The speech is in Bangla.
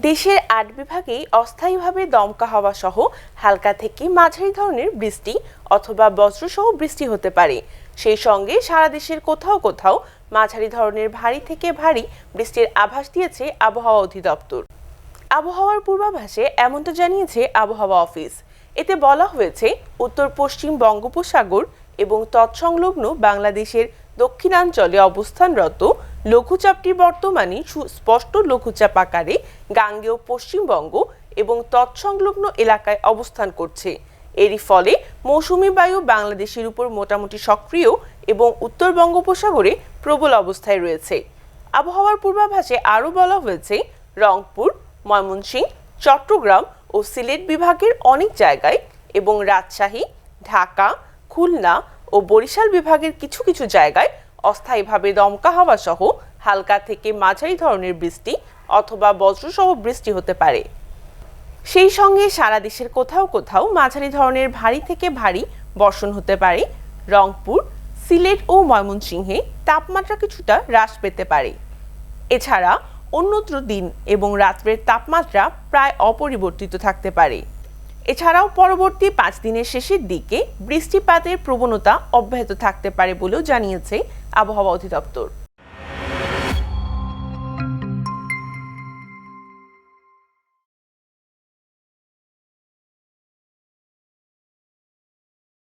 দেশের ৮ বিভাগেই অস্থায়ীভাবে দমকা হাওয়া সহ হালকা থেকে মাঝারি ধরনের বৃষ্টি অথবা বজ্রসহ বৃষ্টি হতে পারে। সেই সঙ্গে সারা দেশের কোথাও কোথাও মাঝারি ধরনের ভারী থেকে ভারী বৃষ্টির আভাস দিয়েছে আবহাওয়া অধিদপ্তর। আবহাওয়ার পূর্বাভাসে এমনটা জানিয়েছে আবহাওয়া অফিস। এতে বলা হয়েছে, উত্তর পশ্চিম বঙ্গোপসাগর এবং তৎসংলগ্ন বাংলাদেশের দক্ষিণাঞ্চলে অবস্থানরত লঘুচাপটি বর্তমানে সুস্পষ্ট লঘুচাপ আকারে গাঙ্গেয় পশ্চিমবঙ্গ এবং তৎসংলগ্ন এলাকায় অবস্থান করছে। এরই ফলে মৌসুমী বায়ু বাংলাদেশের উপর মোটামুটি সক্রিয় এবং উত্তর বঙ্গোপসাগরে প্রবল অবস্থায় রয়েছে। আবহাওয়ার পূর্বাভাসে আরও বলা হয়েছে, রংপুর, ময়মনসিংহ, চট্টগ্রাম ও সিলেট বিভাগের অনেক জায়গায় এবং রাজশাহী, ঢাকা, খুলনা ও বরিশাল বিভাগের কিছু কিছু জায়গায় অস্থায়ীভাবে দমকা হাওয়া সহ হালকা থেকে মাঝারি ধরনের বৃষ্টি অথবা বজ্রসহ বৃষ্টি হতে পারে। সেই সঙ্গে সারা দেশের কোথাও কোথাও মাঝারি ধরনের ভারী থেকে ভারী বর্ষণ হতে পারে। রংপুর, সিলেট ও ময়মনসিংহে তাপমাত্রা কিছুটা হ্রাস পেতে পারে। এছাড়া অন্যত্র দিন এবং রাত্রের তাপমাত্রা প্রায় অপরিবর্তিত থাকতে পারে। এছাড়াও পরবর্তী ৫ দিনের শেষের দিকে বৃষ্টিপাতের প্রবণতা অব্যাহত থাকতে পারে বলেও জানিয়েছে আবহাওয়া অধিদপ্তর।